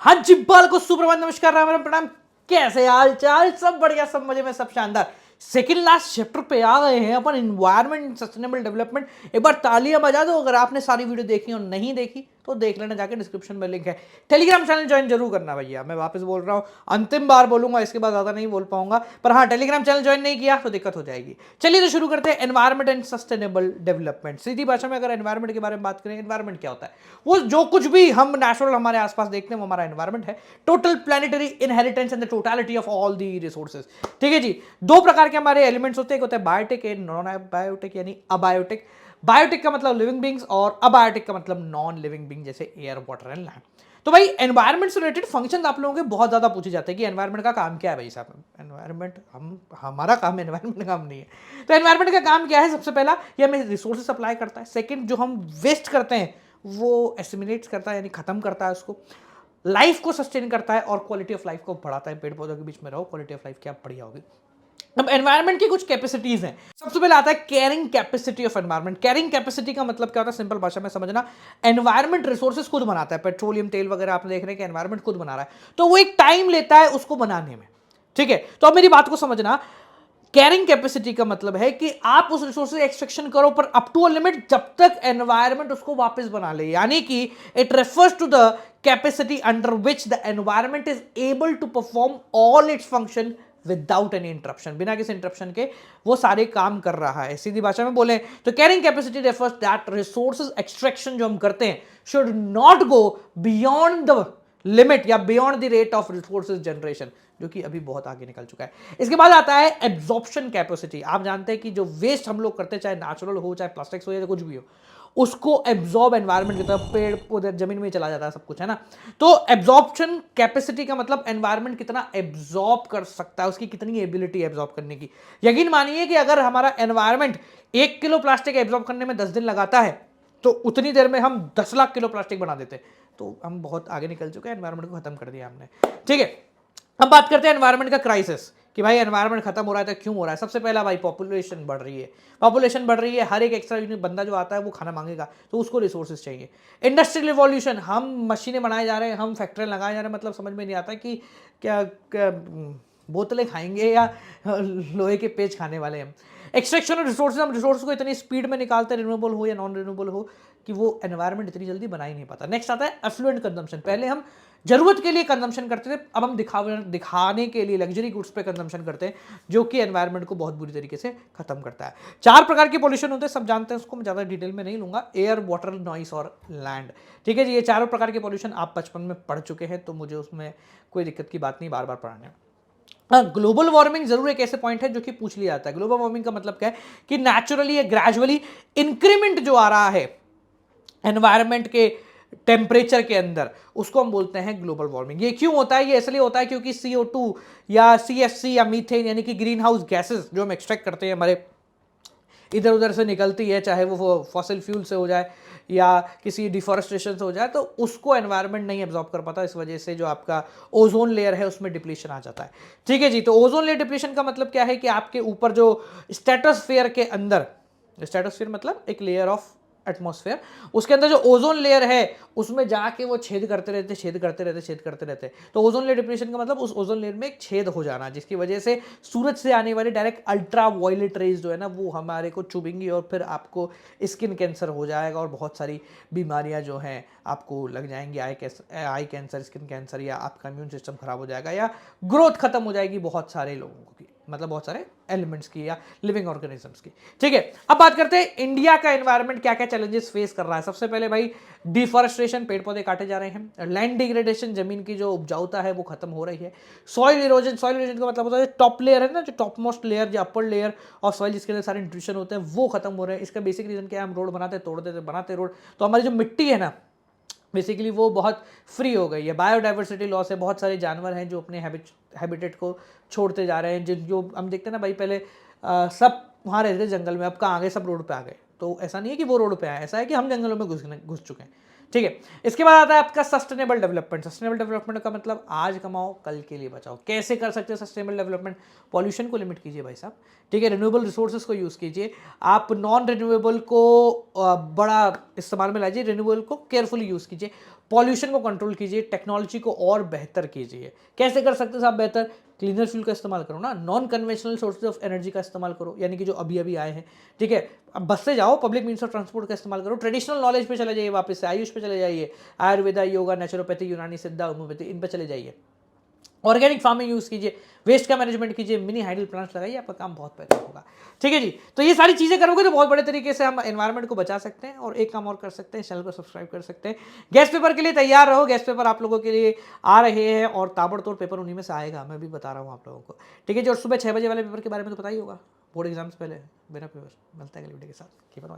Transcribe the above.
हाँ जी, बाल को सुप्रभात, नमस्कार, राम राम, प्रणाम। कैसे हाल चाल? सब बढ़िया, सब मजे में, सब शानदार। सेकंड लास्ट चैप्टर पे आ गए हैं अपन, इन्वायरमेंट सस्टेनेबल डेवलपमेंट। एक बार तालियां बजा दो अगर आपने सारी वीडियो देखी और नहीं देखी तो देख लेना, जाके डिस्क्रिप्शन में लिंक है। टेलीग्राम चैनल ज्वाइन जरूर करना भैया, मैं वापस बोल रहा हूँ, अंतिम बार बोलूंगा, इसके बाद ज्यादा नहीं बोल पाऊंगा। पर हाँ, टेलीग्राम चैनल ज्वाइन नहीं किया तो दिक्कत हो जाएगी। चलिए तो शुरू करते हैं। एनवायरमेंट एंड सस्टेनेबल डेवलपमेंट, सीधी भाषा में अगर एनवायरमेंट के बारे में बात करें, एनवायरमेंट क्या होता है? वो जो कुछ भी हम नेचुरल हमारे आसपास देखते हैं वो हमारा एनवायरमेंट है। Total planetary inheritance and the totality of all the resources. ठीक है जी। दो प्रकार के हमारे एलिमेंट्स होते हैं, एक होता है बायोटिक एंड नॉन बायोटिक, यानी अबायोटिक। बायोटिक का मतलब लिविंग बींग्स और अबायोटिक का मतलब नॉन लिविंग बींग, जैसे एयर, वाटर एंड लैंड। तो भाई एनवायरमेंट से रिलेटेड फंक्शन आप लोगों के बहुत ज्यादा पूछे जाते हैं कि एनवायरमेंट का काम क्या है भाई साहब। एनवायरमेंट हमारा काम है, एनवायरमेंट का काम नहीं है। तो एनवायरमेंट का काम क्या है? सबसे पहला, ये हमें रिसोर्सेज सप्लाई करता है। सेकंड, जो हम वेस्ट करते हैं वो एसिमिलेट करता है, यानी खत्म करता है उसको। लाइफ को सस्टेन करता है और क्वालिटी ऑफ लाइफ को बढ़ाता है। पेड़ पौधों के बीच में रहो, क्वालिटी ऑफ लाइफ क्या बढ़िया होगी। अब एनवायरमेंट की कुछ कैपेसिटीज हैं। सबसे पहले आता है carrying capacity of environment. Carrying capacity का मतलब क्या होता है? सिंपल भाषा में समझना, एनवायरमेंट रिसोर्सेज खुद बनाता है। पेट्रोलियम तेल वगैरह आपने देख रहे हैं कि एनवायरमेंट खुद बना रहा है, तो वो एक टाइम लेता है उसको बनाने में। ठीक है, तो अब मेरी बात को समझना। कैरिंग कैपेसिटी का मतलब है कि आप उस रिसोर्स एक्सट्रैक्शन करो पर अप टू अ लिमिट, जब तक एनवायरमेंट उसको वापस बना ले। यानी कि it refers to the capacity under which the environment is able to perform all its function without any interruption. बिना किसी इंटरप्शन के वो सारे काम कर रहा है। सीधी भाषा में बोले तो carrying capacity refers that resources extraction जो हम करते हैं should not go beyond the limit या beyond the rate of resources generation, जो कि अभी बहुत आगे निकल चुका है। इसके बाद आता है एब्जॉर्प्शन कैपेसिटी। आप जानते हैं कि जो वेस्ट हम लोग करते हैं, चाहे नेचुरल हो, चाहे प्लास्टिक्स हो, या कुछ भी हो, उसको एब्जॉर्ब एनवायरमेंट की तरफ, पेड़ पौधे, जमीन में चला जाता है सब कुछ, है ना। तो एब्जॉर्प्शन कैपेसिटी का मतलब एनवायरमेंट कितना एब्जॉर्ब कर सकता है, उसकी कितनी एबिलिटी एब्जॉर्ब करने की। यकीन मानिए कि अगर हमारा एनवायरमेंट 1 किलो प्लास्टिक एब्जॉर्ब करने में 10 दिन लगाता है, तो उतनी देर में हम 10 लाख किलो प्लास्टिक बना देते हैं। तो हम बहुत आगे निकल चुके हैं, एनवायरमेंट को खत्म कर दिया हमने। ठीक है, अब बात करते हैं एनवायरमेंट का क्राइसिस, कि भाई एनवायरमेंट खत्म हो रहा है तो क्यों हो रहा है। सबसे पहला भाई, पॉपुलेशन बढ़ रही है। पॉपुलेशन बढ़ रही है, हर एक एक्स्ट्रा यूनिट बंदा जो आता है वो खाना मांगेगा, तो उसको रिसोर्सेज चाहिए। इंडस्ट्रियल रिवॉल्यूशन, हम मशीनें बनाए जा रहे हैं, हम फैक्ट्रियां लगाए जा रहे हैं, मतलब समझ में नहीं आता कि क्या बोतलें खाएंगे या लोहे के पेच खाने वाले हम। एक्सट्रैक्शन ऑफ रिसोर्सेज, हम रिसोर्स को इतनी स्पीड में निकालते हैं, रिन्यूएबल हो या नॉन रिन्यूएबल हो, कि वो एनवायरमेंट इतनी जल्दी बना ही नहीं पाता। नेक्स्ट आता है एफ्लुएंट कंजम्पशन। पहले हम जरूरत के लिए कंजम्पशन करते थे, अब हम दिखाने के लिए लग्जरी गुड्स पे कंजम्पशन करते हैं, जो कि एनवायरमेंट को बहुत बुरी तरीके से खत्म करता है। 4 प्रकार के पोल्यूशन होते हैं, सब जानते हैं, उसको मैं ज्यादा डिटेल में नहीं लूंगा। एयर, वाटर, नॉइस और लैंड। ठीक है जी, ये 4 प्रकार के पोल्यूशन आप बचपन में पढ़ चुके हैं, तो मुझे उसमें कोई दिक्कत की बात नहीं बार बार पढ़ाने में। ग्लोबल वार्मिंग जरूर एक ऐसे पॉइंट है जो कि पूछ लिया जाता है। ग्लोबल वार्मिंग का मतलब क्या है? कि नेचुरली या ग्रेजुअली इंक्रीमेंट जो आ रहा है एनवायरनमेंट के टेम्परेचर के अंदर, उसको हम बोलते हैं ग्लोबल वार्मिंग। ये क्यों होता है? ये इसलिए होता है क्योंकि CO2 या CFC या मीथेन, यानी कि ग्रीन हाउस गैसेस जो हम एक्सट्रैक्ट करते हैं, हमारे इधर उधर से निकलती है, चाहे वो फॉसिल फ्यूल से हो जाए या किसी डिफॉरेस्टेशन से हो जाए, तो उसको एनवायरनमेंट नहीं एब्जॉर्ब कर पाता। इस वजह से जो आपका ओजोन लेयर है उसमें डिप्लीशन आ जाता है। ठीक है जी, तो ओजोन लेयर डिप्लीशन का मतलब क्या है? कि आपके ऊपर जो स्ट्रेटोस्फेयर के अंदर, स्ट्रेटोस्फेयर मतलब एक लेयर ऑफ एटमॉस्फेयर, उसके अंदर जो ओजोन लेयर है उसमें जाके वो छेद करते रहते, छेद करते रहते, छेद करते रहते। तो ओजोन लेयर डिप्लीशन का मतलब उस ओजोन लेयर में एक छेद हो जाना, जिसकी वजह से सूरज से आने वाली डायरेक्ट अल्ट्रा वायलेट रेज जो है ना, वो हमारे को चुभेंगी और फिर आपको स्किन कैंसर हो जाएगा और बहुत सारी बीमारियां जो हैं आपको लग जाएंगी। आई कैंसर, स्किन कैंसर, या आपका इम्यून सिस्टम खराब हो जाएगा, या ग्रोथ खत्म हो जाएगी बहुत सारे लोगों की, मतलब बहुत सारे एलिमेंट्स की या लिविंग ऑर्गेनिजम्स की। ठीक है, अब बात करते हैं इंडिया का एनवायरनमेंट क्या क्या चैलेंजेस फेस कर रहा है। सबसे पहले भाई डिफॉरेस्टेशन, पेड़ पौधे काटे जा रहे हैं। लैंड डिग्रेडेशन, जमीन की जो उपजाऊता है वो खत्म हो रही है। सॉइल इरोजन, सॉइल इरोजन का मतलब होता है टॉप लेयर है ना, जो टॉप मोस्ट लेयर, जो अपर लेयर ऑफ सॉइल, जिसके अंदर सारे न्यूट्रिशन होते हैं, वो खत्म हो रहे हैं। इसका बेसिक रीजन क्या है? हम रोड बनाते, तोड़ देते, बनाते रोड, तो हमारी जो मिट्टी है ना, बेसिकली वो बहुत फ्री हो गई है। बायोडाइवर्सिटी लॉस है, बहुत सारे जानवर हैं जो अपने हैबिटेट को छोड़ते जा रहे हैं। जो हम देखते हैं ना भाई, पहले सब वहाँ रहते थे जंगल में, अब कहाँ आ गए? सब रोड पे आ गए। तो ऐसा नहीं है कि वो रोड पे आए, ऐसा है कि हम जंगलों में घुस चुके हैं। ठीक है, इसके बाद आता है आपका सस्टेनेबल डेवलपमेंट। सस्टेनेबल डेवलपमेंट का मतलब आज कमाओ कल के लिए बचाओ। कैसे कर सकते हैं सस्टेनेबल डेवलपमेंट? पॉल्यूशन को लिमिट कीजिए भाई साहब। ठीक है, रिन्यूएबल रिसोर्सेज को यूज़ कीजिए। आप नॉन रिन्यूएबल को बड़ा इस्तेमाल में लाइए, रिन्यूएबल को केयरफुली यूज़ कीजिए। पॉल्यूशन को कंट्रोल कीजिए, टेक्नोलॉजी को और बेहतर कीजिए। कैसे कर सकते हैं साहब बेहतर? क्लीनर फ्यूल का इस्तेमाल करो ना, non conventional sources of energy का इस्तेमाल करो, यानी कि जो अभी अभी आए हैं, ठीक है। अब बस से जाओ, पब्लिक मीन्स ऑफ ट्रांसपोर्ट का इस्तेमाल करो, ट्रेडिशनल नॉलेज पे चले जाइए, वापस से आयुष पे चले जाइए, आयुर्वेदा, योगा, नेचुरोपैथी, यूनानी सिद्धा, होम्योपैथी, इन पे चले जाइए। ऑर्गेनिक फार्मिंग यूज कीजिए, वेस्ट का मैनेजमेंट कीजिए, मिनी हाइडल प्लांट्स लगाइए, आपका काम बहुत बेहतर होगा। ठीक है जी, तो ये सारी चीजें करोगे तो बहुत बड़े तरीके से हम एनवायरनमेंट को बचा सकते हैं। और एक काम और कर सकते हैं, चैनल को सब्सक्राइब कर सकते हैं। गेस्ट पेपर के लिए तैयार रहो, गेस्ट पेपर आप लोगों के लिए आ रहे हैं और ताबड़तोड़ पेपर उन्हीं में से आएगा, मैं भी बता रहा हूँ आप लोगों को। ठीक है जी, और सुबह 6 बजे वाले पेपर के बारे में तो पता ही होगा, बोर्ड एग्जाम से पहले मेरा पेपर मिलता है अगले वीडियो के साथ।